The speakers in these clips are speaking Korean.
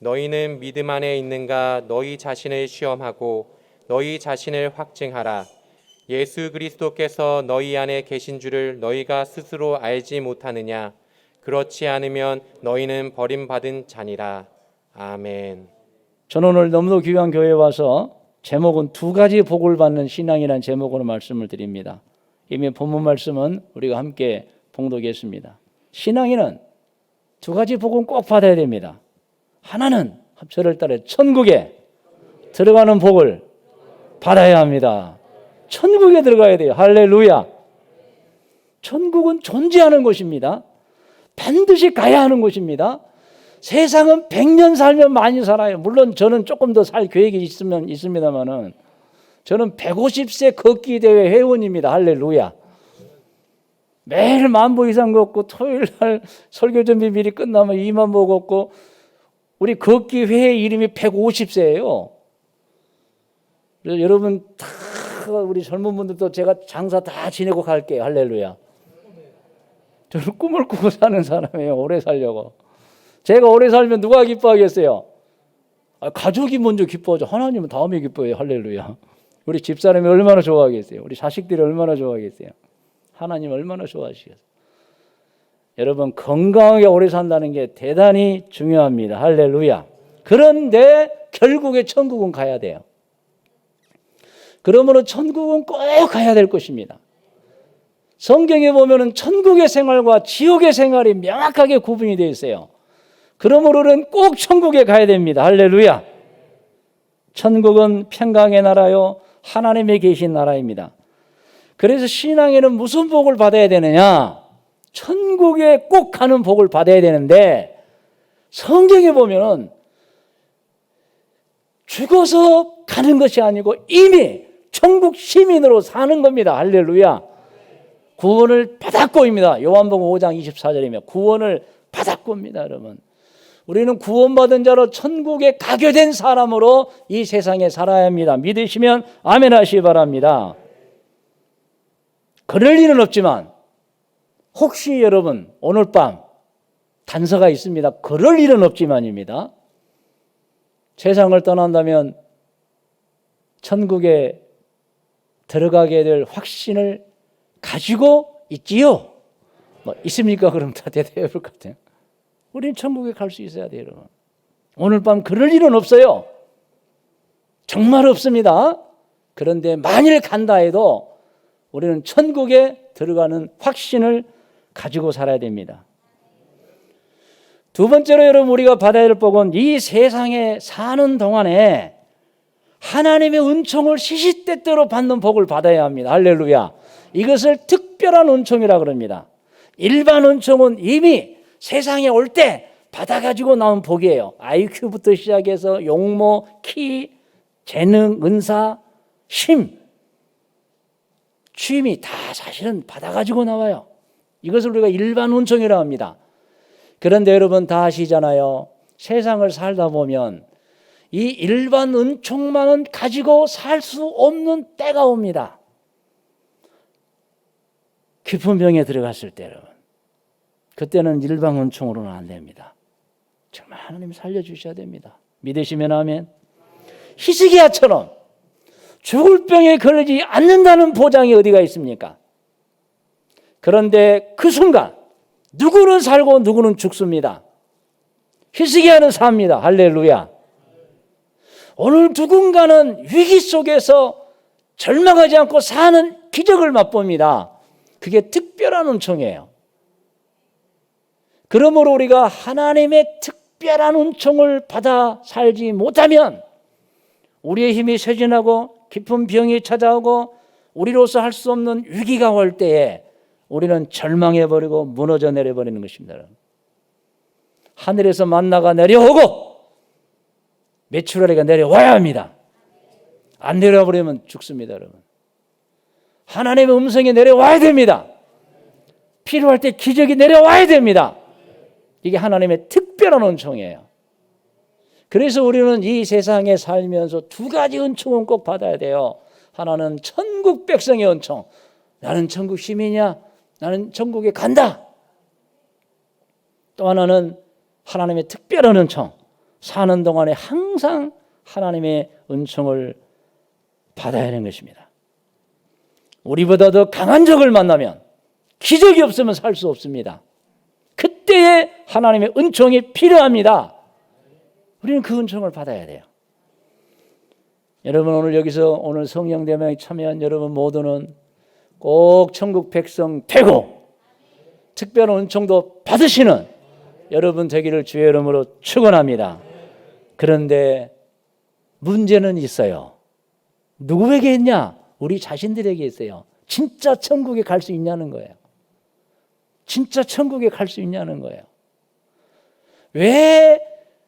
너희는 믿음 안에 있는가 너희 자신을 시험하고 너희 자신을 확증하라. 예수 그리스도께서 너희 안에 계신 줄을 너희가 스스로 알지 못하느냐? 그렇지 않으면 너희는 버림받은 자니라. 아멘. 저는 오늘 너무도 귀한 교회에 와서 제목은 두 가지 복을 받는 신앙이라는 제목으로 말씀을 드립니다. 이미 본문 말씀은 우리가 함께 봉독했습니다. 신앙인은 두 가지 복은 꼭 받아야 됩니다. 하나는 저를 따라 천국에 들어가는 복을 받아야 합니다. 천국에 들어가야 돼요. 할렐루야. 천국은 존재하는 곳입니다. 반드시 가야 하는 곳입니다. 세상은 100년 살면 많이 살아요. 물론 저는 조금 더 살 계획이 있습니다만은 저는 150세 걷기 대회 회원입니다. 할렐루야. 매일 10,000보 이상 걷고 토요일 날 설교 준비 미리 끝나면 20,000보 걷고 우리 걷기 회의 이름이 150세예요. 그래서 여러분 다 우리 젊은 분들도 제가 장사 다 지내고 갈게요. 할렐루야. 저는 꿈을 꾸고 사는 사람이에요. 오래 살려고. 제가 오래 살면 누가 기뻐하겠어요? 가족이 먼저 기뻐하죠. 하나님은 다음에 기뻐해요. 할렐루야. 우리 집사람이 얼마나 좋아하겠어요? 우리 자식들이 얼마나 좋아하겠어요? 하나님 얼마나 좋아하시겠어요? 여러분 건강하게 오래 산다는 게 대단히 중요합니다. 할렐루야. 그런데 결국에 천국은 가야 돼요. 그러므로 천국은 꼭 가야 될 것입니다. 성경에 보면은 천국의 생활과 지옥의 생활이 명확하게 구분이 되어 있어요. 그러므로는 꼭 천국에 가야 됩니다. 할렐루야. 천국은 평강의 나라요 하나님이 계신 나라입니다. 그래서 신앙에는 무슨 복을 받아야 되느냐? 천국에 꼭 가는 복을 받아야 되는데 성경에 보면은 죽어서 가는 것이 아니고 이미 천국 시민으로 사는 겁니다. 할렐루야. 구원을 받았고입니다. 요한복음 5장 24절이면 구원을 받았고입니다. 여러분, 우리는 구원받은 자로 천국에 가게 된 사람으로 이 세상에 살아야 합니다. 믿으시면 아멘 하시기 바랍니다. 그럴 일은 없지만 혹시 여러분 오늘 밤 단서가 있습니다. 그럴 일은 없지만입니다. 세상을 떠난다면 천국에 들어가게 될 확신을 가지고 있지요? 있습니까? 그럼 다 대답해 볼 것 같아요. 우리는 천국에 갈 수 있어야 돼요, 여러분. 오늘 밤 그럴 일은 없어요. 정말 없습니다. 그런데 만일 간다 해도 우리는 천국에 들어가는 확신을 가지고 살아야 됩니다. 두 번째로 여러분 우리가 받아야 할 복은 이 세상에 사는 동안에 하나님의 은총을 시시때때로 받는 복을 받아야 합니다. 할렐루야. 이것을 특별한 은총이라고 그럽니다. 일반 은총은 이미 세상에 올 때 받아가지고 나온 복이에요. IQ부터 시작해서 용모, 키, 재능, 은사, 심, 취미 다 사실은 받아가지고 나와요. 이것을 우리가 일반 은총이라고 합니다. 그런데 여러분 다 아시잖아요. 세상을 살다 보면 이 일반 은총만은 가지고 살 수 없는 때가 옵니다. 깊은 병에 들어갔을 때 여러분, 그때는 일반 은총으로는 안 됩니다. 정말 하나님 살려주셔야 됩니다. 믿으시면 아멘. 히스기야처럼 죽을 병에 걸리지 않는다는 보장이 어디가 있습니까? 그런데 그 순간 누구는 살고 누구는 죽습니다. 히스기야는 삽니다. 할렐루야. 오늘 누군가는 위기 속에서 절망하지 않고 사는 기적을 맛봅니다. 그게 특별한 은총이에요. 그러므로 우리가 하나님의 특별한 은총을 받아 살지 못하면 우리의 힘이 쇠진하고 깊은 병이 찾아오고 우리로서 할 수 없는 위기가 올 때에 우리는 절망해버리고 무너져 내려버리는 것입니다. 하늘에서 만나가 내려오고 메추라리가 내려와야 합니다. 안 내려버리면 죽습니다, 여러분. 하나님의 음성이 내려와야 됩니다. 필요할 때 기적이 내려와야 됩니다. 이게 하나님의 특별한 은총이에요. 그래서 우리는 이 세상에 살면서 두 가지 은총은 꼭 받아야 돼요. 하나는 천국 백성의 은총. 나는 천국 시민이야. 나는 천국에 간다. 또 하나는 하나님의 특별한 은총. 사는 동안에 항상 하나님의 은총을 받아야 하는 것입니다. 우리보다 더 강한 적을 만나면 기적이 없으면 살 수 없습니다. 그때에 하나님의 은총이 필요합니다. 우리는 그 은총을 받아야 돼요. 여러분, 오늘 여기서 오늘 성령대명에 참여한 여러분 모두는 꼭 천국 백성 되고 특별한 은총도 받으시는 여러분 되기를 주의 이름으로 축원합니다. 그런데 문제는 있어요. 누구에게 있냐? 우리 자신들에게 있어요. 진짜 천국에 갈 수 있냐는 거예요. 진짜 천국에 갈 수 있냐는 거예요. 왜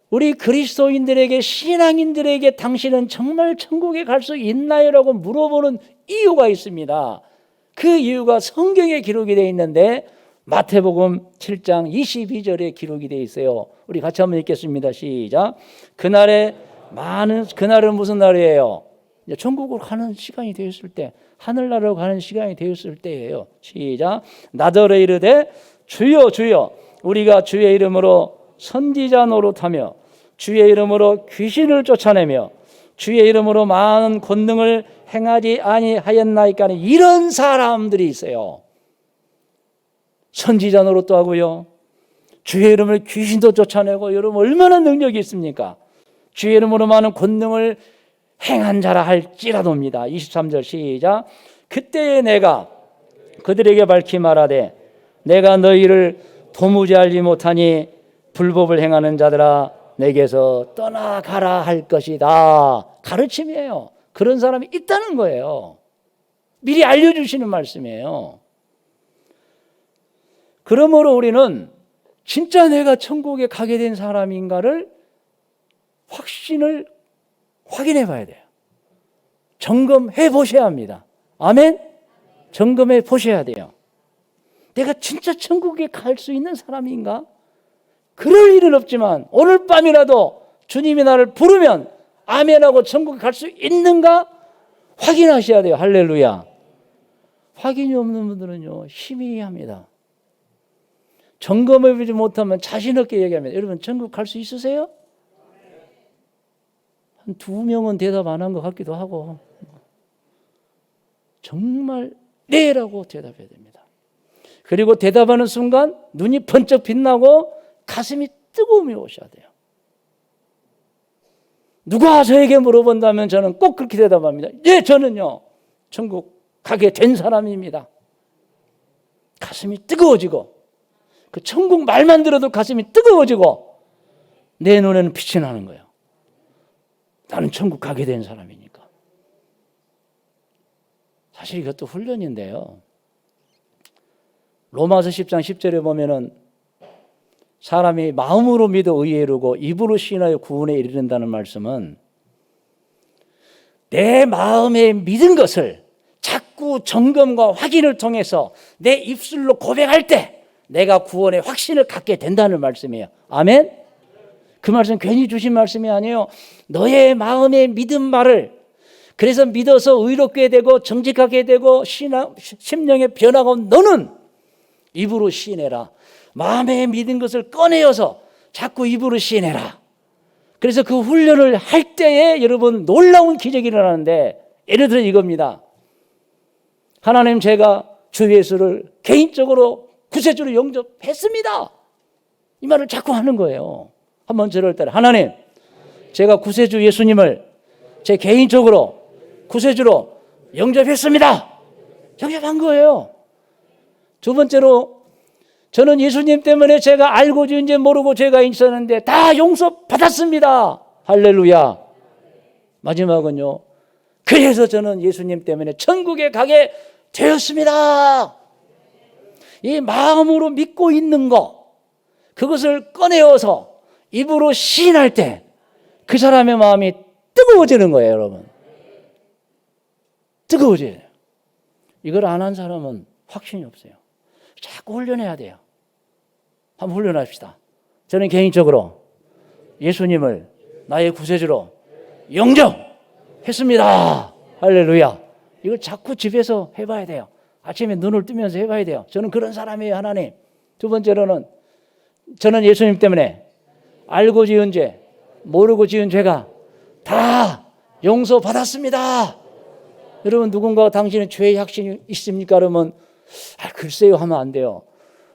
우리 그리스도인들에게, 신앙인들에게 당신은 정말 천국에 갈 수 있나요? 라고 물어보는 이유가 있습니다. 그 이유가 성경에 기록이 되어 있는데 마태복음 7장 22절에 기록이 되어 있어요. 우리 같이 한번 읽겠습니다. 시작. 그날은 무슨 날이에요? 천국으로 가는 시간이 되었을 때, 하늘나라로 가는 시간이 되었을 때예요. 시작. 나더러 이르되 주여 주여 우리가 주의 이름으로 선지자 노릇하며 주의 이름으로 귀신을 쫓아내며 주의 이름으로 많은 권능을 행하지 아니하였나이까. 이런 사람들이 있어요. 선지자 노릇도 하고요, 주의 이름을 귀신도 쫓아내고. 여러분 얼마나 능력이 있습니까? 주의 이름으로 많은 권능을 행한 자라 할지라도입니다. 23절 시작. 그때에 내가 그들에게 밝히 말하되 내가 너희를 도무지 알지 못하니 불법을 행하는 자들아 내게서 떠나가라 할 것이다. 가르침이에요. 그런 사람이 있다는 거예요. 미리 알려주시는 말씀이에요. 그러므로 우리는 진짜 내가 천국에 가게 된 사람인가를 확인해 봐야 돼요. 점검해 보셔야 합니다. 아멘? 점검해 보셔야 돼요. 내가 진짜 천국에 갈 수 있는 사람인가? 그럴 일은 없지만 오늘 밤이라도 주님이 나를 부르면 아멘하고 천국에 갈 수 있는가? 확인하셔야 돼요. 할렐루야. 확인이 없는 분들은요, 희미합니다. 점검해 보지 못하면 자신 없게 얘기합니다. 여러분 천국 갈 수 있으세요? 한 2명은 대답 안 한 것 같기도 하고. 정말 네라고 대답해야 됩니다. 그리고 대답하는 순간 눈이 번쩍 빛나고 가슴이 뜨거움이 오셔야 돼요. 누가 저에게 물어본다면 저는 꼭 그렇게 대답합니다. 예, 저는요 천국 가게 된 사람입니다. 가슴이 뜨거워지고, 그 천국 말만 들어도 가슴이 뜨거워지고 내 눈에는 빛이 나는 거예요. 나는 천국 가게 된 사람이니까. 사실 이것도 훈련인데요. 로마서 10장 10절에 보면은 사람이 마음으로 믿어 의에 이르고 입으로 신하여 구원에 이르는다는 말씀은 내 마음에 믿은 것을 자꾸 점검과 확인을 통해서 내 입술로 고백할 때 내가 구원의 확신을 갖게 된다는 말씀이에요. 아멘? 그 말씀 괜히 주신 말씀이 아니에요. 너의 마음에 믿은 말을, 그래서 믿어서 의롭게 되고 정직하게 되고 심령의 변화가 온 너는 입으로 시인해라. 마음에 믿은 것을 꺼내어서 자꾸 입으로 시인해라. 그래서 그 훈련을 할 때에 여러분 놀라운 기적이 일어나는데, 예를 들어 이겁니다. 하나님, 제가 주 예수를 개인적으로 구세주로 영접했습니다. 이 말을 자꾸 하는 거예요. 한번 저럴 때 하나님, 제가 구세주 예수님을 제 개인적으로 구세주로 영접했습니다. 영접한 거예요. 두 번째로, 저는 예수님 때문에 제가 알고 지은지 모르고 죄가 있었는데 다 용서받았습니다. 할렐루야. 마지막은요, 그래서 저는 예수님 때문에 천국에 가게 되었습니다. 이 마음으로 믿고 있는 거, 그것을 꺼내어서 입으로 시인할 때 그 사람의 마음이 뜨거워지는 거예요. 여러분, 뜨거워져요. 이걸 안 한 사람은 확신이 없어요. 자꾸 훈련해야 돼요. 한번 훈련합시다. 저는 개인적으로 예수님을 나의 구세주로 영접했습니다. 할렐루야. 이걸 자꾸 집에서 해봐야 돼요. 아침에 눈을 뜨면서 해봐야 돼요. 저는 그런 사람이에요, 하나님. 두 번째로는 저는 예수님 때문에 알고 지은 죄, 모르고 지은 죄가 다 용서받았습니다. 여러분, 누군가가 당신의 죄의 확신이 있습니까? 그러면 글쎄요 하면 안 돼요.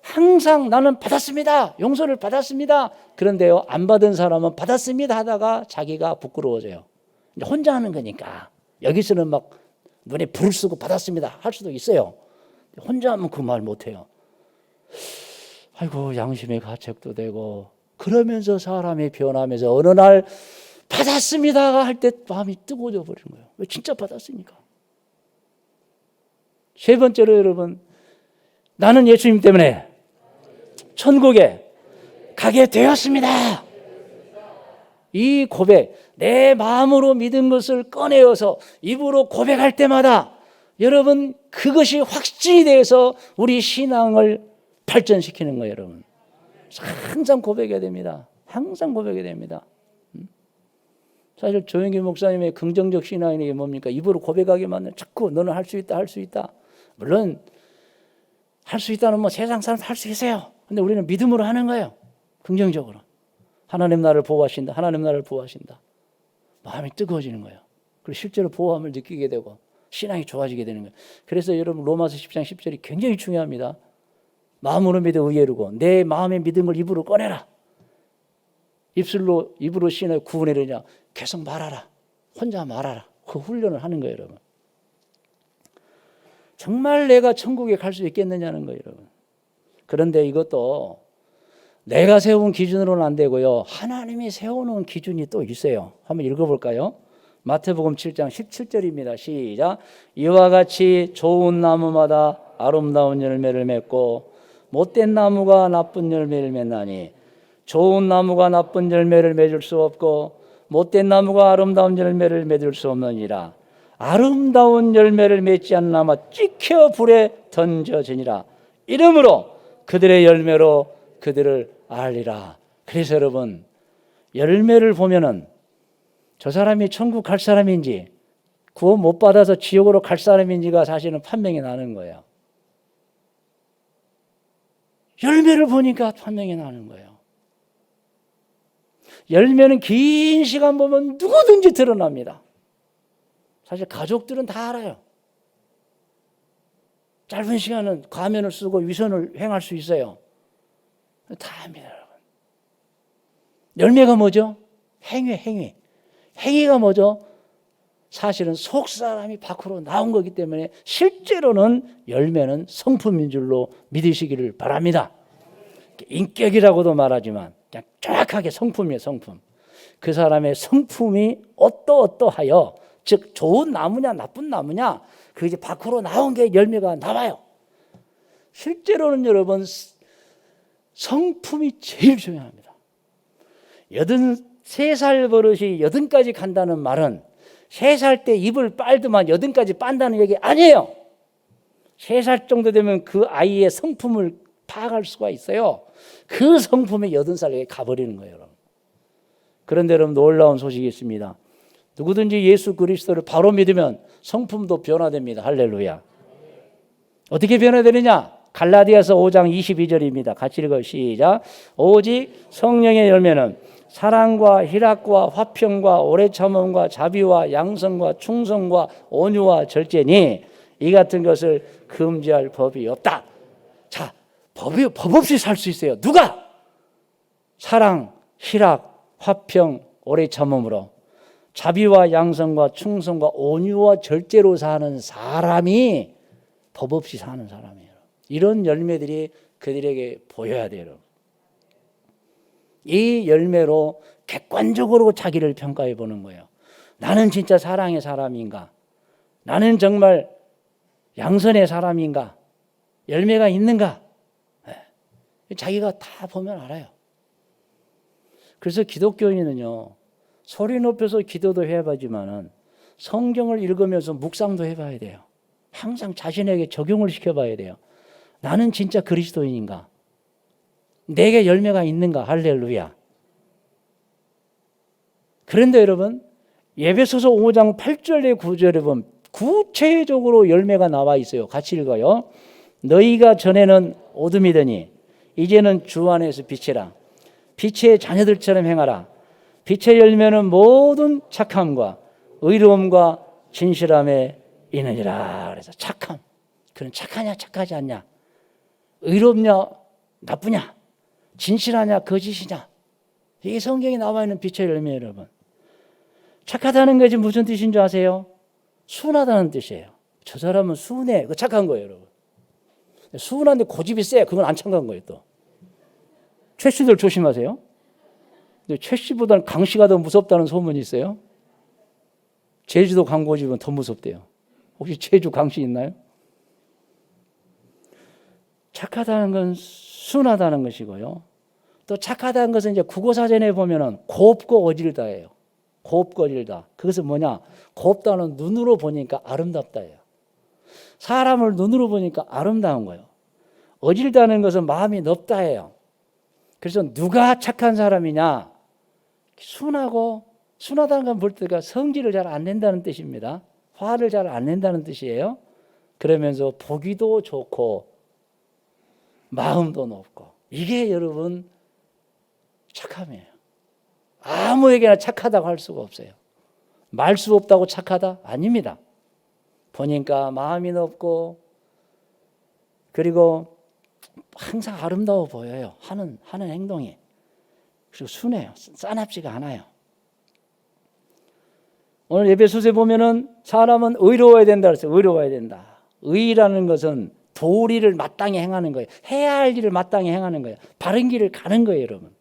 항상 나는 받았습니다. 용서를 받았습니다. 그런데요, 안 받은 사람은 받았습니다 하다가 자기가 부끄러워져요. 혼자 하는 거니까. 여기서는 막 눈에 불을 쓰고 받았습니다 할 수도 있어요. 혼자 하면 그 말 못해요. 아이고, 양심의 가책도 되고, 그러면서 사람이 변하면서 어느 날 받았습니다 할 때 마음이 뜨거워져 버리는 거예요. 왜? 진짜 받았으니까. 세 번째로 여러분, 나는 예수님 때문에 천국에 가게 되었습니다. 이 고백, 내 마음으로 믿은 것을 꺼내어서 입으로 고백할 때마다 여러분, 그것이 확신이 돼서 우리 신앙을 발전시키는 거예요. 여러분, 항상 고백해야 됩니다. 항상 고백해야 됩니다. 사실 조영기 목사님의 긍정적 신앙이 뭡니까? 입으로 고백하기만 하면 자꾸 너는 할 수 있다, 할 수 있다. 물론 할 수 있다는 뭐 세상 사람 할 수 있어요. 근데 우리는 믿음으로 하는 거예요. 긍정적으로. 하나님 나를 보호하신다. 하나님 나를 보호하신다. 마음이 뜨거워지는 거예요. 그리고 실제로 보호함을 느끼게 되고 신앙이 좋아지게 되는 거예요. 그래서 여러분, 로마서 10장 10절이 굉장히 중요합니다. 마음으로 믿어 의에르고 내 마음에 믿은 걸 입으로 꺼내라. 입으로 신을 구원하려냐, 계속 말하라. 혼자 말하라. 그 훈련을 하는 거예요. 여러분, 정말 내가 천국에 갈 수 있겠느냐는 거예요. 여러분, 그런데 이것도 내가 세운 기준으로는 안 되고요, 하나님이 세워놓은 기준이 또 있어요. 한번 읽어볼까요? 마태복음 7장 17절입니다. 시작. 이와 같이 좋은 나무마다 아름다운 열매를 맺고 못된 나무가 나쁜 열매를 맺나니 좋은 나무가 나쁜 열매를 맺을 수 없고 못된 나무가 아름다운 열매를 맺을 수 없느니라. 아름다운 열매를 맺지 않는 나무가 찍혀 불에 던져지니라. 이러므로 그들의 열매로 그들을 알리라. 그래서 여러분, 열매를 보면은 저 사람이 천국 갈 사람인지 구원 못 받아서 지옥으로 갈 사람인지가 사실은 판명이 나는 거예요. 열매를 보니까 판명이 나는 거예요. 열매는 긴 시간 보면 누구든지 드러납니다. 사실 가족들은 다 알아요. 짧은 시간은 가면을 쓰고 위선을 행할 수 있어요. 다 압니다, 여러분. 열매가 뭐죠? 행위. 행위가 뭐죠? 사실은 속 사람이 밖으로 나온 거기 때문에 실제로는 열매는 성품인 줄로 믿으시기를 바랍니다. 인격이라고도 말하지만 그냥 정확하게 성품이에요, 성품. 그 사람의 성품이 어떠하여, 즉 좋은 나무냐 나쁜 나무냐, 그 이제 밖으로 나온 게 열매가 나와요. 실제로는 여러분, 성품이 제일 중요합니다. 83살 버릇이 80까지 간다는 말은 3살 때 입을 빨더만 80까지 빤다는 얘기 아니에요. 3살 정도 되면 그 아이의 성품을 파악할 수가 있어요. 그 성품이 80살에 가버리는 거예요. 여러분. 그런데 여러분, 놀라운 소식이 있습니다. 누구든지 예수 그리스도를 바로 믿으면 성품도 변화됩니다. 할렐루야. 어떻게 변화되느냐? 갈라디아서 5장 22절입니다. 같이 읽어요. 시작. 오직 성령의 열매는 사랑과 희락과 화평과 오래 참음과 자비와 양성과 충성과 온유와 절제니 이 같은 것을 금지할 법이 없다. 자, 법 없이 살 수 있어요. 누가? 사랑, 희락, 화평, 오래 참음으로 자비와 양성과 충성과 온유와 절제로 사는 사람이 법 없이 사는 사람이에요. 이런 열매들이 그들에게 보여야 돼요. 이 열매로 객관적으로 자기를 평가해 보는 거예요. 나는 진짜 사랑의 사람인가? 나는 정말 양선의 사람인가? 열매가 있는가? 자기가 다 보면 알아요. 그래서 기독교인은요, 소리 높여서 기도도 해봐야지만은 성경을 읽으면서 묵상도 해봐야 돼요. 항상 자신에게 적용을 시켜봐야 돼요. 나는 진짜 그리스도인인가? 내게 열매가 있는가? 할렐루야. 그런데 여러분, 에베소서 5장 8절에 9절에 보면 구체적으로 열매가 나와 있어요. 같이 읽어요. 너희가 전에는 어둠이더니 이제는 주 안에서 빛이라. 빛의 자녀들처럼 행하라. 빛의 열매는 모든 착함과 의로움과 진실함에 있느니라. 그래서 착함. 그는 착하냐 착하지 않냐, 의롭냐 나쁘냐, 진실하냐 거짓이냐, 이게 성경에 나와 있는 빛의 열매. 여러분, 착하다는 것이 무슨 뜻인 줄 아세요? 순하다는 뜻이에요. 저 사람은 순해, 그 착한 거예요. 여러분, 순한데 고집이 세, 그건 안 착한 거예요. 또 최 씨들 조심하세요. 근데 최 씨보다는 강 씨가 더 무섭다는 소문이 있어요. 제주도 강 고집은 더 무섭대요. 혹시 제주 강 씨 있나요? 착하다는 건 순하다는 것이고요. 또 착하다는 것은 이제 국어사전에 보면은 곱고 어질다예요. 곱고 어질다. 그것은 뭐냐? 곱다는 눈으로 보니까 아름답다예요. 사람을 눈으로 보니까 아름다운 거예요. 어질다는 것은 마음이 넓다예요. 그래서 누가 착한 사람이냐? 순하다는 건 볼 때가 성질을 잘 안 낸다는 뜻입니다. 화를 잘 안 낸다는 뜻이에요. 그러면서 보기도 좋고 마음도 높고, 이게 여러분 착함이에요. 아무에게나 착하다고 할 수가 없어요. 말 수 없다고 착하다? 아닙니다. 보니까 마음이 높고, 그리고 항상 아름다워 보여요. 하는 행동이. 그리고 순해요. 싸납지가 않아요. 오늘 에베소서에 보면은 사람은 의로워야 된다 그랬어요. 의로워야 된다. 의라는 것은 도리를 마땅히 행하는 거예요. 해야 할 일을 마땅히 행하는 거예요. 바른 길을 가는 거예요, 여러분.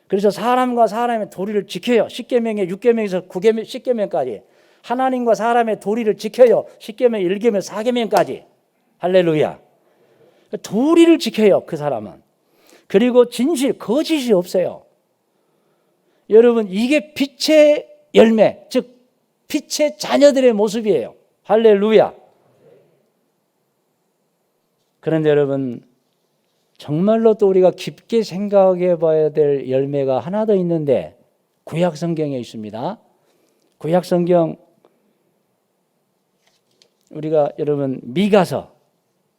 그래서 사람과 사람의 도리를 지켜요. 10계명에 6계명에서 9계명, 10계명까지. 하나님과 사람의 도리를 지켜요. 10계명, 1계명, 4계명까지. 할렐루야. 도리를 지켜요, 그 사람은. 그리고 진실, 거짓이 없어요. 여러분, 이게 빛의 열매, 즉 빛의 자녀들의 모습이에요. 할렐루야. 그런데 여러분, 정말로 또 우리가 깊게 생각해 봐야 될 열매가 하나 더 있는데, 구약 성경에 있습니다. 구약 성경, 우리가 여러분 미가서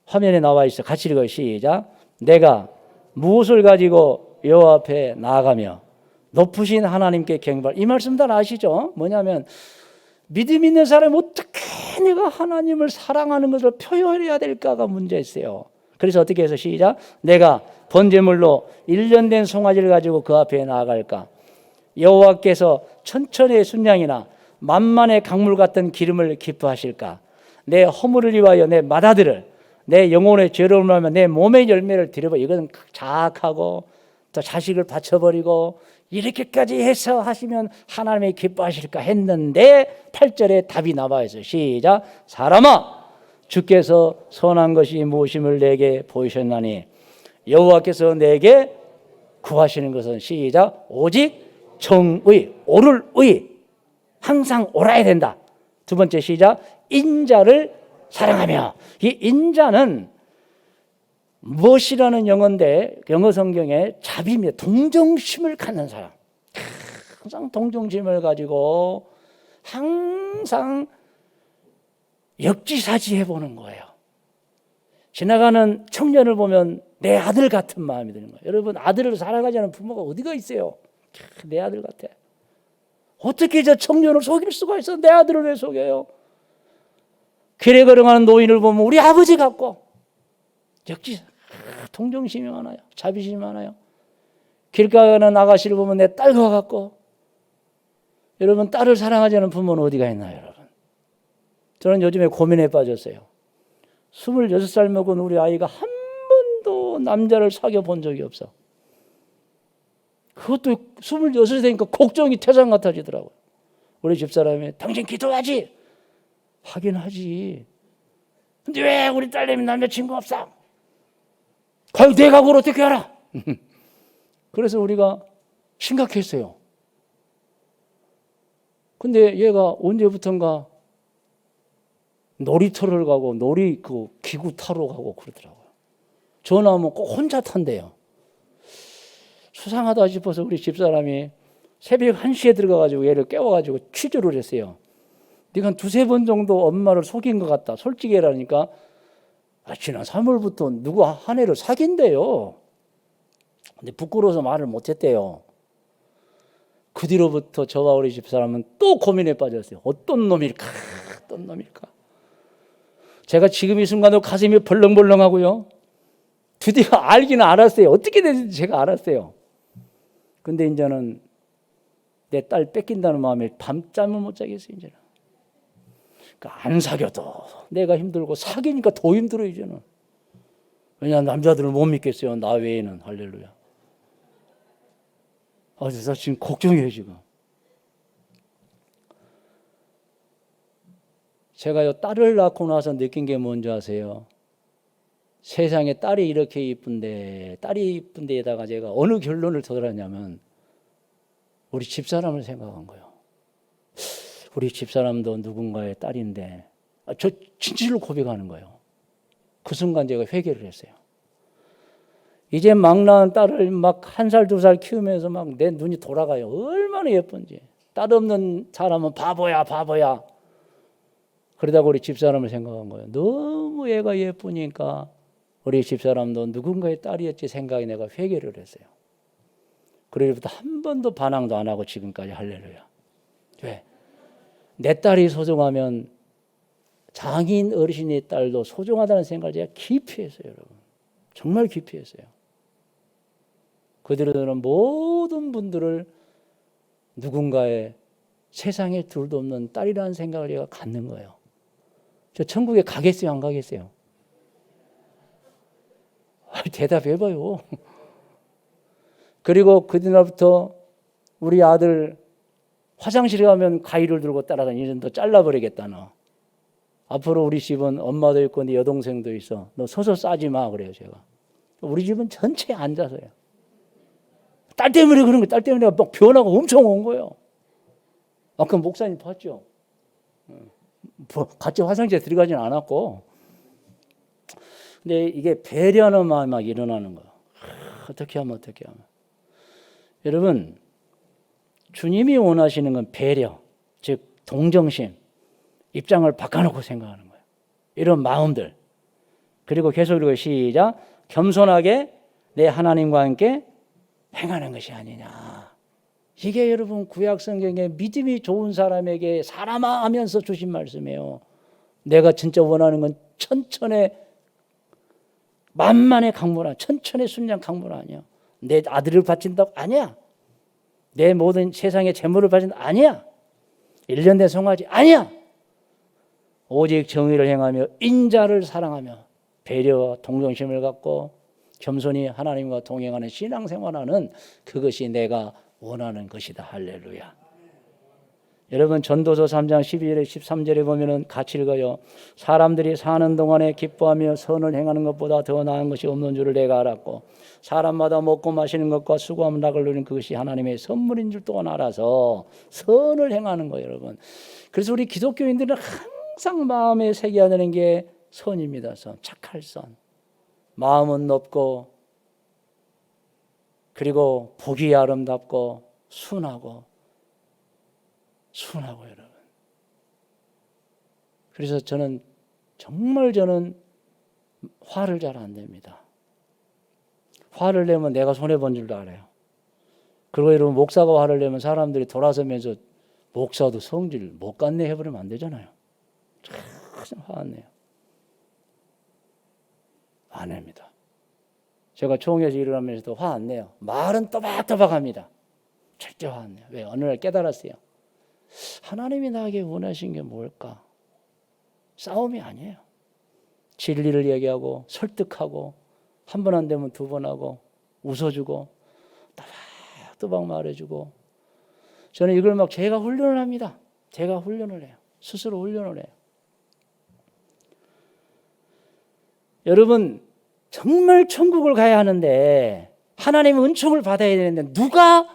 화면에 나와 있어. 같이 읽어요. 시작. 내가 무엇을 가지고 여호와 앞에 나아가며 높으신 하나님께 경배할. 이 말씀 다 아시죠? 뭐냐면 믿음 있는 사람이 어떻게 내가 하나님을 사랑하는 것을 표현해야 될까가 문제였어요. 그래서 어떻게 해서 시작. 내가 번제물로 1년 된 송아지를 가지고 그 앞에 나아갈까? 여호와께서 천천의 순양이나 만만의 강물 같은 기름을 기뻐하실까? 내 허물을 위하여 내 맏아들을, 내 영혼의 죄로움을 하며 내 몸의 열매를 드려봐. 이건 자학하고 또 자식을 바쳐버리고 이렇게까지 해서 하시면 하나님이 기뻐하실까 했는데 8절에 답이 나와 있어요. 시작. 사람아, 주께서 선한 것이 무엇임을 내게 보이셨나니 여호와께서 내게 구하시는 것은 시작. 오직 정의, 옳을 의, 항상 옳아야 된다. 두 번째 시작. 인자를 사랑하며. 이 인자는 무엇이라는 영어인데 영어 성경에 자비입니다. 동정심을 갖는 사람. 항상 동정심을 가지고 항상 역지사지 해보는 거예요. 지나가는 청년을 보면 내 아들 같은 마음이 드는 거예요. 여러분, 아들을 사랑하지 않는 부모가 어디가 있어요? 내 아들 같아. 어떻게 저 청년을 속일 수가 있어? 내 아들을 왜 속여요? 길에 걸어가는 노인을 보면 우리 아버지 같고, 역시 동정심이 많아요. 자비심이 많아요. 길가에 가는 아가씨를 보면 내 딸과 같고. 여러분, 딸을 사랑하지 않는 부모는 어디가 있나요, 여러분? 저는 요즘에 고민에 빠졌어요. 26살 먹은 우리 아이가 한 번도 남자를 사귀어 본 적이 없어. 그것도 26이 되니까 걱정이 태산 같아지더라고요. 우리 집사람이 당신 기도하지? 하긴 하지. 근데 왜 우리 딸내미 남자친구 없어? 과연 내가 그걸 어떻게 알아? 그래서 우리가 심각했어요. 근데 얘가 언제부턴가 놀이터를 가고 기구 타러 가고 그러더라고요. 전화하면 꼭 혼자 탄대요. 수상하다 싶어서 우리 집사람이 새벽 1시에 들어가가지고 얘를 깨워가지고 취조를 했어요. 네가 한 2-3번 정도 엄마를 속인 것 같다. 솔직히 해라니까 지난 3월부터 누구 한 애를 사귄대요. 근데 부끄러워서 말을 못했대요. 그 뒤로부터 저와 우리 집사람은 또 고민에 빠졌어요. 어떤 놈일까? 어떤 놈일까? 제가 지금 이 순간도 가슴이 벌렁벌렁하고요. 드디어 알기는 알았어요. 어떻게 되는지 제가 알았어요. 근데 이제는 내 딸 뺏긴다는 마음에 밤잠을 못 자겠어요. 이제는. 그러니까 안 사귀어도 내가 힘들고 사귀니까 더 힘들어요. 이제는. 왜냐하면 남자들을 못 믿겠어요. 나 외에는. 할렐루야. 나 지금 걱정이에요. 지금. 제가요 딸을 낳고 나서 느낀 게 뭔지 아세요? 세상에 딸이 이렇게 이쁜데, 딸이 이쁜데에다가 제가 어느 결론을 도달하냐면 우리 집사람을 생각한 거예요. 우리 집사람도 누군가의 딸인데, 저 진실로 고백하는 거예요. 그 순간 제가 회개를 했어요. 이제 막 낳은 딸을 막 1살, 2살 키우면서 막 내 눈이 돌아가요. 얼마나 예쁜지. 딸 없는 사람은 바보야, 바보야. 그러다가 우리 집사람을 생각한 거예요. 너무 애가 예쁘니까 우리 집사람도 누군가의 딸이었지 생각에 내가 회개를 했어요. 그래부터 한 번도 반항도 안 하고 지금까지. 할렐루야. 왜? 내 딸이 소중하면 장인 어르신의 딸도 소중하다는 생각을 제가 깊이 했어요. 여러분. 정말 깊이 했어요. 그들은 모든 분들을 누군가의 세상에 둘도 없는 딸이라는 생각을 제가 갖는 거예요. 저 천국에 가겠어요? 안 가겠어요? 대답해봐요. 그리고 그날부터 우리 아들 화장실에 가면 가위를 들고 따라다니는 너 잘라버리겠다 너. 앞으로 우리 집은 엄마도 있고 네 여동생도 있어. 너 서서 싸지 마 그래요 제가. 우리 집은 전체 앉아서요. 딸 때문에 그런 거, 딸 때문에 막 변화가 엄청 온 거예요. 아까 목사님 봤죠? 같이 화장실에 들어가진 않았고. 근데 이게 배려하는 마음이 막 일어나는 거예요. 어떻게 하면. 여러분, 주님이 원하시는 건 배려, 즉 동정심, 입장을 바꿔놓고 생각하는 거예요. 이런 마음들. 그리고 계속 읽어요. 시작. 겸손하게 내 하나님과 함께 행하는 것이 아니냐. 이게 여러분 구약 성경에 믿음이 좋은 사람에게 사람아 하면서 주신 말씀이에요. 내가 진짜 원하는 건 천천의 만만의 강물, 천천의 순양 강물 아니야. 내 아들을 바친다고? 아니야. 내 모든 세상의 재물을 바친다? 아니야. 1년 된 송아지? 아니야. 오직 정의를 행하며 인자를 사랑하며 배려와 동정심을 갖고 겸손히 하나님과 동행하는 신앙생활하는 그것이 내가 원하는 것이다. 할렐루야. 여러분 전도서 3장 12절에 13절에 보면은 같이 읽어요. 사람들이 사는 동안에 기뻐하며 선을 행하는 것보다 더 나은 것이 없는 줄을 내가 알았고 사람마다 먹고 마시는 것과 수고하면 낙을 누리는 그것이 하나님의 선물인 줄 또한 알아서 선을 행하는 거예요. 여러분. 그래서 우리 기독교인들은 항상 마음에 새겨야 되는 게 선입니다. 선. 착할 선. 마음은 높고 그리고 보기 아름답고 순하고 여러분. 그래서 저는 화를 잘 안 냅니다. 화를 내면 내가 손해본 줄도 알아요. 그리고 여러분 목사가 화를 내면 사람들이 돌아서면서 목사도 성질 못 갖네 해버리면 안 되잖아요. 참 화 안 내요. 안 냅니다. 제가 총회에서 일을 하면서도 화 안 내요. 말은 또박또박합니다. 절대 화 안 내요. 왜? 어느 날 깨달았어요. 하나님이 나에게 원하신 게 뭘까? 싸움이 아니에요. 진리를 얘기하고 설득하고 한 번 안 되면 2번 하고 웃어주고 또박또박 말해주고 저는 이걸 막 제가 훈련을 합니다. 제가 훈련을 해요. 스스로 훈련을 해요. 여러분 정말 천국을 가야 하는데 하나님의 은총을 받아야 되는데 누가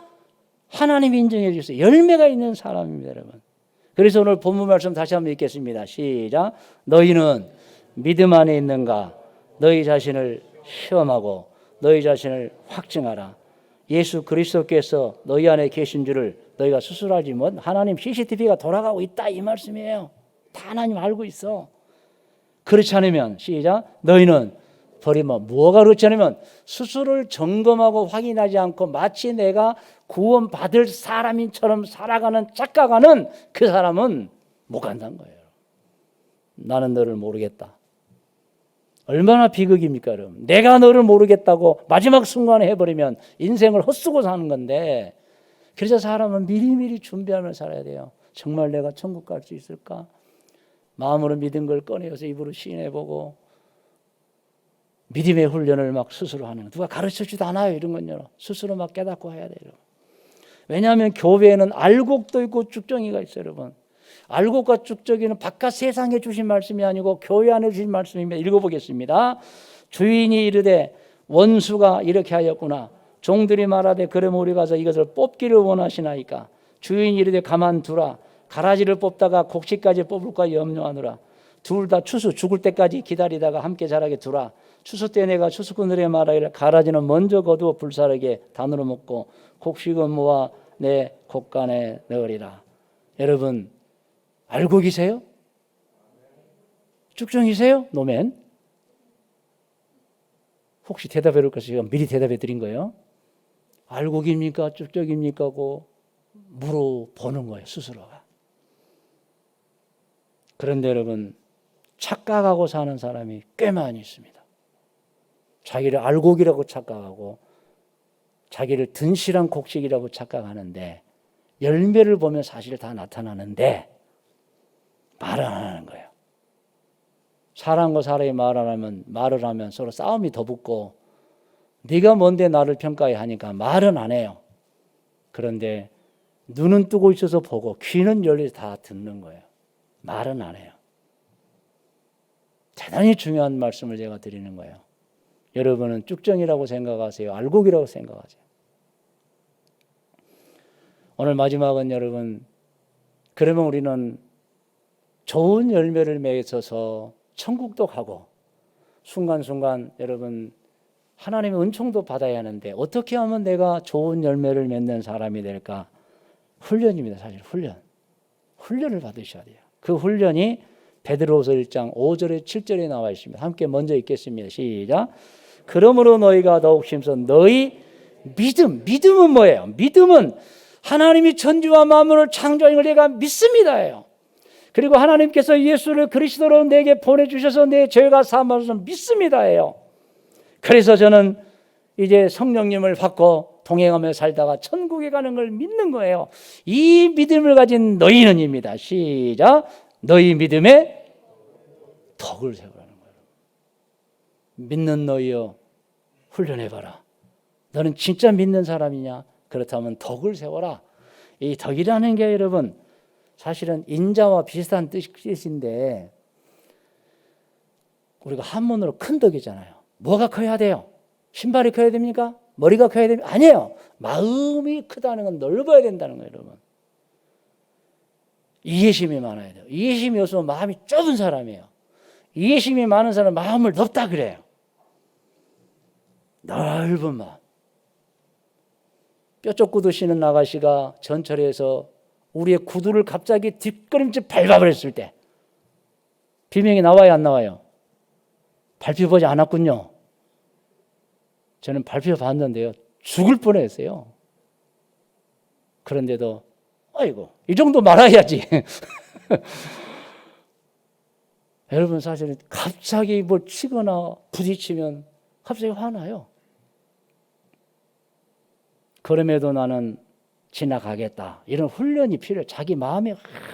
하나님이 인정해 주세요. 열매가 있는 사람입니다. 여러분. 그래서 오늘 본문 말씀 다시 한번 읽겠습니다. 시작. 너희는 믿음 안에 있는가? 너희 자신을 시험하고 너희 자신을 확증하라. 예수 그리스도께서 너희 안에 계신 줄을 너희가 스스로 알지 못. 하나님 CCTV가 돌아가고 있다 이 말씀이에요. 다 하나님 알고 있어. 그렇지 않으면 시작. 너희는 버리면 뭐가 그렇지 않으면 스스로를 점검하고 확인하지 않고 마치 내가 구원받을 사람인처럼 살아가는 착각하는 그 사람은 못 간다는 거예요. 나는 너를 모르겠다. 얼마나 비극입니까? 여러분. 내가 너를 모르겠다고 마지막 순간에 해버리면 인생을 헛쓰고 사는 건데, 그래서 사람은 미리미리 준비하며 살아야 돼요. 정말 내가 천국 갈 수 있을까? 마음으로 믿은 걸 꺼내서 입으로 시인해보고 믿음의 훈련을 막 스스로 하는 거. 누가 가르쳐주지도 않아요. 이런 건요. 스스로 막 깨닫고 해야 돼요. 왜냐하면 교회에는 알곡도 있고 쭉정이가 있어요. 여러분. 알곡과 쭉정이는 바깥 세상에 주신 말씀이 아니고 교회 안에 주신 말씀입니다. 읽어보겠습니다. 주인이 이르되 원수가 이렇게 하였구나. 종들이 말하되 그럼 우리 가서 이것을 뽑기를 원하시나이까. 주인이 이르되 가만두라. 가라지를 뽑다가 곡식까지 뽑을까 염려하노라. 둘 다 추수 죽을 때까지 기다리다가 함께 자라게 두라. 추수 때 내가 추수꾼들에게 말하기를 가라지는 먼저 거두어 불사르게 단으로 먹고 곡식은 모아 내 곡간에 넣으리라. 여러분 알고 계세요? 쭉정이세요? 노맨? 혹시 대답해 줄 것이요? 미리 대답해 드린 거예요. 알곡입니까? 쭉정입니까? 고 물어보는 거예요. 스스로가. 그런데 여러분 착각하고 사는 사람이 꽤 많이 있습니다. 자기를 알곡이라고 착각하고 자기를 든실한 곡식이라고 착각하는데 열매를 보면 사실 다 나타나는데 말을 안 하는 거예요. 사람과 사람이 말을 하면 서로 싸움이 더 붙고 네가 뭔데 나를 평가해 하니까 말은 안 해요. 그런데 눈은 뜨고 있어서 보고 귀는 열려서 다 듣는 거예요. 말은 안 해요. 대단히 중요한 말씀을 제가 드리는 거예요. 여러분은 쭉정이라고 생각하세요? 알곡이라고 생각하세요? 오늘 마지막은 여러분, 그러면 우리는 좋은 열매를 맺어서 천국도 가고 순간순간 여러분 하나님의 은총도 받아야 하는데 어떻게 하면 내가 좋은 열매를 맺는 사람이 될까? 훈련입니다. 사실 훈련을 받으셔야 돼요. 그 훈련이 베드로후서 1장 5절에 7절에 나와 있습니다. 함께 먼저 읽겠습니다. 시작. 그러므로 너희가 더욱 힘써 너희 믿음은 뭐예요? 믿음은 하나님이 천지와 만물을 창조하신 걸 내가 믿습니다예요. 그리고 하나님께서 예수를 그리스도로 내게 보내주셔서 내 죄가 사함을 믿습니다예요. 그래서 저는 이제 성령님을 받고 동행하며 살다가 천국에 가는 걸 믿는 거예요. 이 믿음을 가진 너희는입니다. 시작. 너희 믿음에 덕을 세우라는 거예요. 믿는 너희여 훈련해봐라. 너는 진짜 믿는 사람이냐? 그렇다면 덕을 세워라. 이 덕이라는 게 여러분 사실은 인자와 비슷한 뜻인데 우리가 한문으로 큰 덕이잖아요. 뭐가 커야 돼요? 신발이 커야 됩니까? 머리가 커야 됩니까? 아니에요. 마음이 크다는 건 넓어야 된다는 거예요. 여러분. 이해심이 많아야 돼요. 이해심이 없으면 마음이 좁은 사람이에요. 이해심이 많은 사람은 마음을 넓다 그래요. 넓은 마음. 뼈쪽 구두 신은 아가씨가 전철에서 우리의 구두를 갑자기 뒷걸음질 밟아버렸을 때 비명이 나와요, 안 나와요? 밟혀보지 않았군요. 저는 밟혀봤는데요. 죽을 뻔했어요. 그런데도 아이고 이 정도 말아야지. 여러분 사실은 갑자기 뭘 치거나 부딪히면 갑자기 화나요. 그럼에도 나는 지나가겠다. 이런 훈련이 필요해요. 자기 마음에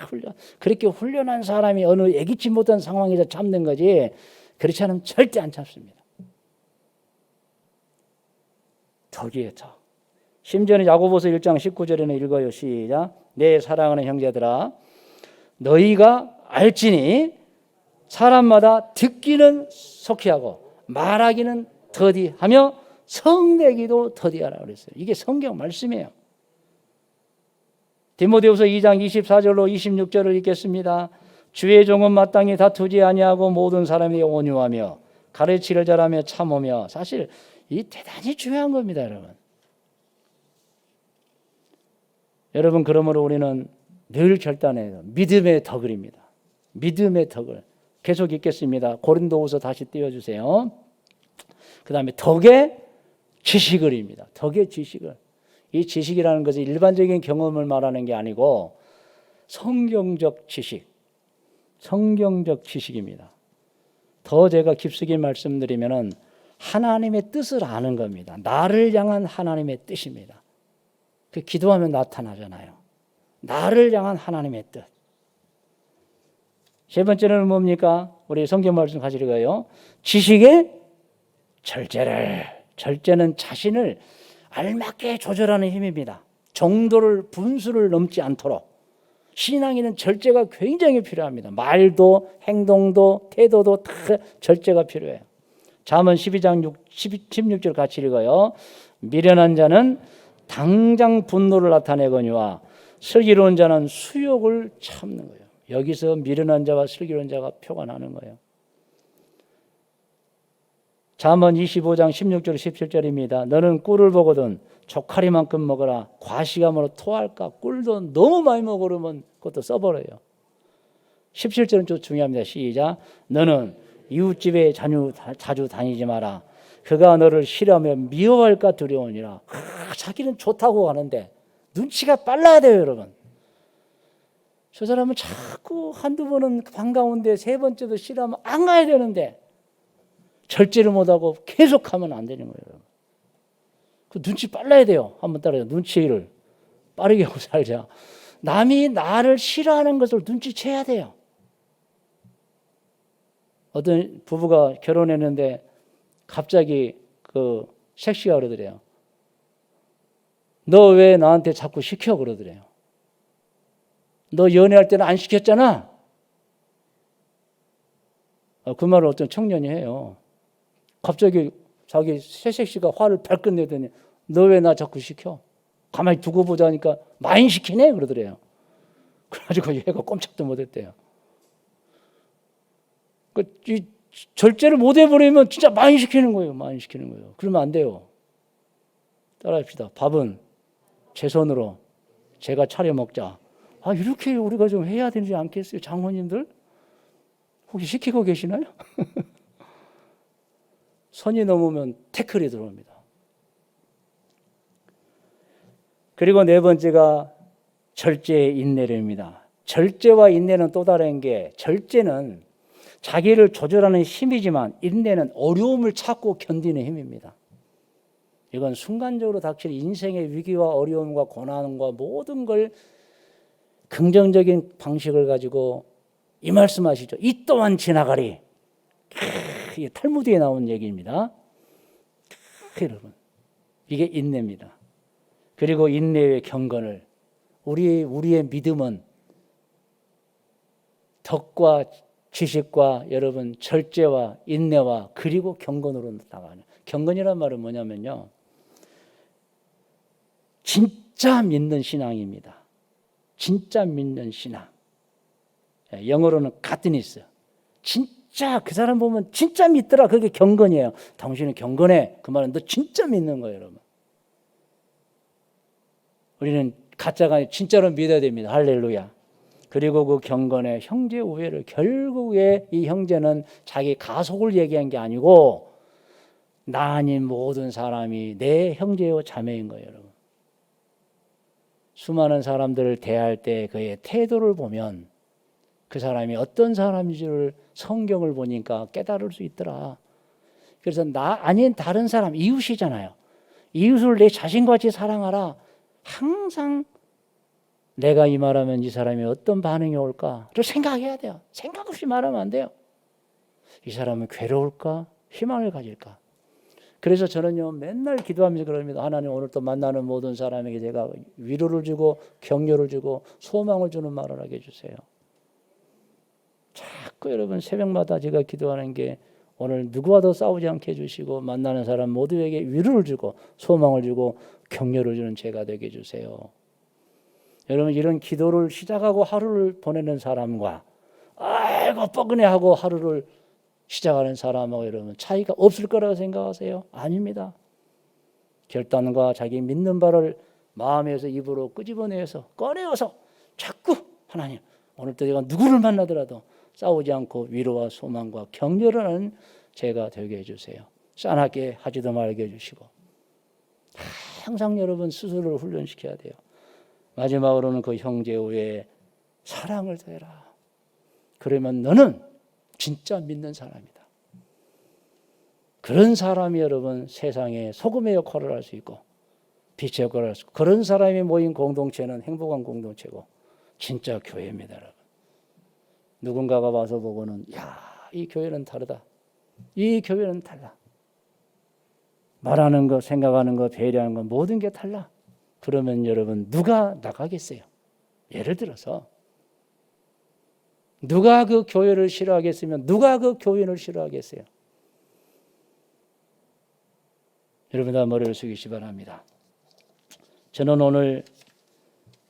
훈련. 그렇게 훈련한 사람이 어느 예기치 못한 상황에서 참는 거지 그렇지 않으면 절대 안 참습니다. 덕이에요. 덕. 심지어는 야고보서 1장 19절에는 읽어요. 시작. 내 사랑하는 형제들아 너희가 알지니 사람마다 듣기는 속히하고 말하기는 더디하며 성내기도 더디하라 그랬어요. 이게 성경 말씀이에요. 디모데후서 2장 24절로 26절을 읽겠습니다. 주의 종은 마땅히 다투지 아니하고 모든 사람이 온유하며 가르치를 잘하며 참으며 사실 이 대단히 중요한 겁니다. 여러분 그러므로 우리는 늘 결단해요. 믿음의 덕을입니다. 믿음의 덕을 계속 읽겠습니다. 고린도후서 다시 띄워주세요. 그 다음에 덕의 지식을입니다. 덕의 지식을. 이 지식이라는 것은 일반적인 경험을 말하는 게 아니고 성경적 지식, 성경적 지식입니다. 더 제가 깊숙이 말씀드리면은 하나님의 뜻을 아는 겁니다. 나를 향한 하나님의 뜻입니다. 그 기도하면 나타나잖아요. 나를 향한 하나님의 뜻. 세 번째는 뭡니까? 우리 성경 말씀 같이 읽어요. 지식의 절제를. 절제는 자신을 알맞게 조절하는 힘입니다. 정도를 분수를 넘지 않도록. 신앙인은 절제가 굉장히 필요합니다. 말도 행동도 태도도 다 절제가 필요해요. 잠언 12장 16절 같이 읽어요. 미련한 자는 당장 분노를 나타내거니와 슬기로운 자는 수욕을 참는 거예요. 여기서 미련한 자와 슬기로운 자가 표가 나는 거예요. 잠언 25장 16절 17절입니다. 너는 꿀을 보거든 조카리만큼 먹어라. 과식함으로 토할까? 꿀도 너무 많이 먹어 그러면 그것도 써버려요. 17절은 좀 중요합니다. 시작. 너는 이웃집에 자주 다니지 마라. 그가 너를 싫어하며 미워할까 두려우니라. 자기는 좋다고 하는데 눈치가 빨라야 돼요, 여러분. 저 사람은 자꾸 한두 번은 반가운데 세 번째도 싫어하면 안 가야 되는데 절제를 못하고 계속하면 안 되는 거예요, 여러분. 그 눈치 빨라야 돼요. 한번 따라요. 눈치를 빠르게 하고 살자. 남이 나를 싫어하는 것을 눈치채야 돼요. 어떤 부부가 결혼했는데 갑자기 그 섹시가 그러더래요. 너 왜 나한테 자꾸 시켜 그러더래요. 너 연애할 때는 안 시켰잖아. 그 말을 어떤 청년이 해요. 갑자기 자기 새색시가 화를 발끈 내더니 너 왜 나 자꾸 시켜? 가만히 두고 보자니까 많이 시키네 그러더래요. 그래가지고 얘가 꼼짝도 못했대요. 이 절제를 못 해버리면 진짜 많이 시키는 거예요. 많이 시키는 거예요. 그러면 안 돼요. 따라합시다. 밥은 제 손으로 제가 차려 먹자. 이렇게 우리가 좀 해야 되지 않겠어요? 장모님들? 혹시 시키고 계시나요? 선이 넘으면 태클이 들어옵니다. 그리고 네 번째가 절제의 인내입니다. 절제와 인내는 또 다른 게 절제는 자기를 조절하는 힘이지만 인내는 어려움을 찾고 견디는 힘입니다. 이건 순간적으로 닥칠 인생의 위기와 어려움과 고난과 모든 걸 긍정적인 방식을 가지고 이 말씀하시죠. 이 또한 지나가리. 이게 탈무드에 나온 얘기입니다. 여러분, 이게 인내입니다. 그리고 인내의 경건을 우리의 믿음은 덕과 지식과 여러분 절제와 인내와 그리고 경건으로 나가는. 경건이란 말은 뭐냐면요, 진짜 믿는 신앙입니다. 진짜 믿는 신앙. 영어로는 가드니스. 진짜 그 사람 보면 진짜 믿더라. 그게 경건이에요. 당신은 경건해. 그 말은 너 진짜 믿는 거예요, 여러분. 우리는 가짜가 아니라 진짜로 믿어야 됩니다. 할렐루야. 그리고 그 경건의 형제 우애를 결국에 이 형제는 자기 가속을 얘기한 게 아니고 나 아닌 모든 사람이 내 형제요 자매인 거예요, 여러분. 수많은 사람들을 대할 때 그의 태도를 보면 그 사람이 어떤 사람인지를 성경을 보니까 깨달을 수 있더라. 그래서 나 아닌 다른 사람, 이웃이잖아요. 이웃을 내 자신같이 사랑하라. 항상 내가 이 말하면 이 사람이 어떤 반응이 올까를 생각해야 돼요. 생각 없이 말하면 안 돼요. 이 사람은 괴로울까? 희망을 가질까? 그래서 저는요 맨날 기도하면서 그럽니다. 하나님, 오늘 또 만나는 모든 사람에게 제가 위로를 주고 격려를 주고 소망을 주는 말을 하게 해주세요. 자꾸 여러분 새벽마다 제가 기도하는 게 오늘 누구와도 싸우지 않게 해주시고 만나는 사람 모두에게 위로를 주고 소망을 주고 격려를 주는 제가 되게 해주세요. 여러분, 이런 기도를 시작하고 하루를 보내는 사람과 아이고 뻐근해하고 하루를 시작하는 사람하고 여러분 차이가 없을 거라고 생각하세요? 아닙니다. 결단과 자기 믿는 바를 마음에서 입으로 끄집어내서 꺼내어서 자꾸 하나님, 오늘도 내가 누구를 만나더라도 싸우지 않고 위로와 소망과 격려를 하는 제가 되게 해주세요. 싸납게 하지도 말게 해주시고 항상 여러분 스스로를 훈련시켜야 돼요. 마지막으로는 그 형제 외에 사랑을 더해라. 그러면 너는 진짜 믿는 사람이다. 그런 사람이 여러분 세상에 소금의 역할을 할 수 있고 빛의 역할을 할 수 있고 그런 사람이 모인 공동체는 행복한 공동체고 진짜 교회입니다. 여러분. 누군가가 와서 보고는 야, 이 교회는 다르다. 이 교회는 달라. 말하는 거, 생각하는 거, 배려하는 거 모든 게 달라. 그러면 여러분 누가 나가겠어요? 예를 들어서 누가 그 교회를 싫어하겠으면 누가 그 교인을 싫어하겠어요? 여러분 다 머리를 숙이시 바랍니다. 저는 오늘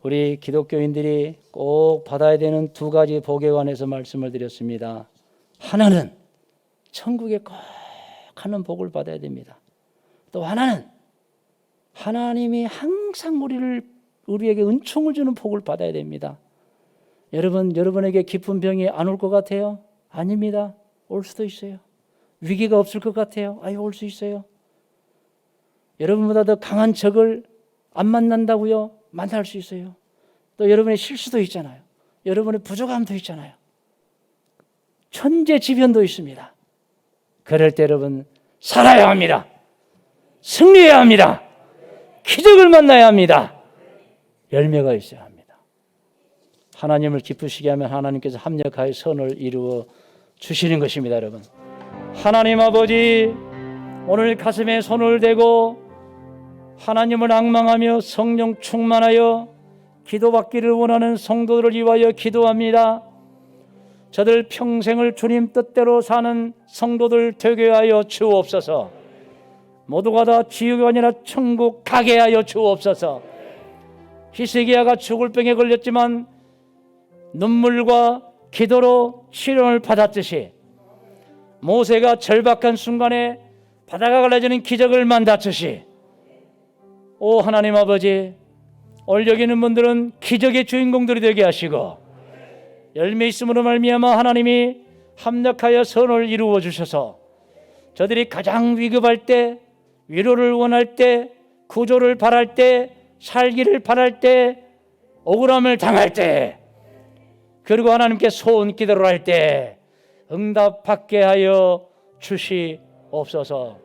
우리 기독교인들이 꼭 받아야 되는 두 가지 복에 관해서 말씀을 드렸습니다. 하나는 천국에 꼭 하는 복을 받아야 됩니다. 또 하나는 하나님이 항상 우리에게 은총을 주는 복을 받아야 됩니다. 여러분에게 깊은 병이 안 올 것 같아요? 아닙니다. 올 수도 있어요. 위기가 없을 것 같아요? 올 수 있어요. 여러분보다 더 강한 적을 안 만난다고요? 만날 수 있어요. 또 여러분의 실수도 있잖아요. 여러분의 부족함도 있잖아요. 천재지변도 있습니다. 그럴 때 여러분 살아야 합니다. 승리해야 합니다. 기적을 만나야 합니다. 열매가 있어야 합니다. 하나님을 기쁘시게 하면 하나님께서 합력하여 선을 이루어 주시는 것입니다. 여러분, 하나님 아버지, 오늘 가슴에 손을 대고 하나님을 앙망하며 성령 충만하여 기도받기를 원하는 성도들을 위하여 기도합니다. 저들 평생을 주님 뜻대로 사는 성도들 되게 하여 주옵소서. 모두가 다 지옥이 아니라 천국 가게 하여 주옵소서. 히스기야가 죽을 병에 걸렸지만 눈물과 기도로 치료를 받았듯이 모세가 절박한 순간에 바다가 갈라지는 기적을 만났듯이 오 하나님 아버지, 오늘 여기 있는 분들은 기적의 주인공들이 되게 하시고 열매 있음으로 말미암아 하나님이 합력하여 선을 이루어 주셔서 저들이 가장 위급할 때, 위로를 원할 때, 구조를 바랄 때, 살기를 바랄 때, 억울함을 당할 때, 그리고 하나님께 소원 기도를 할 때 응답받게 하여 주시옵소서.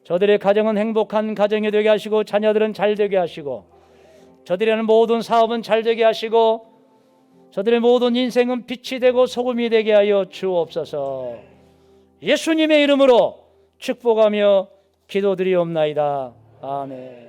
저들의 가정은 행복한 가정이 되게 하시고 자녀들은 잘 되게 하시고 저들이 하는 모든 사업은 잘 되게 하시고 저들의 모든 인생은 빛이 되고 소금이 되게 하여 주옵소서. 예수님의 이름으로 축복하며 기도드리옵나이다. 아멘.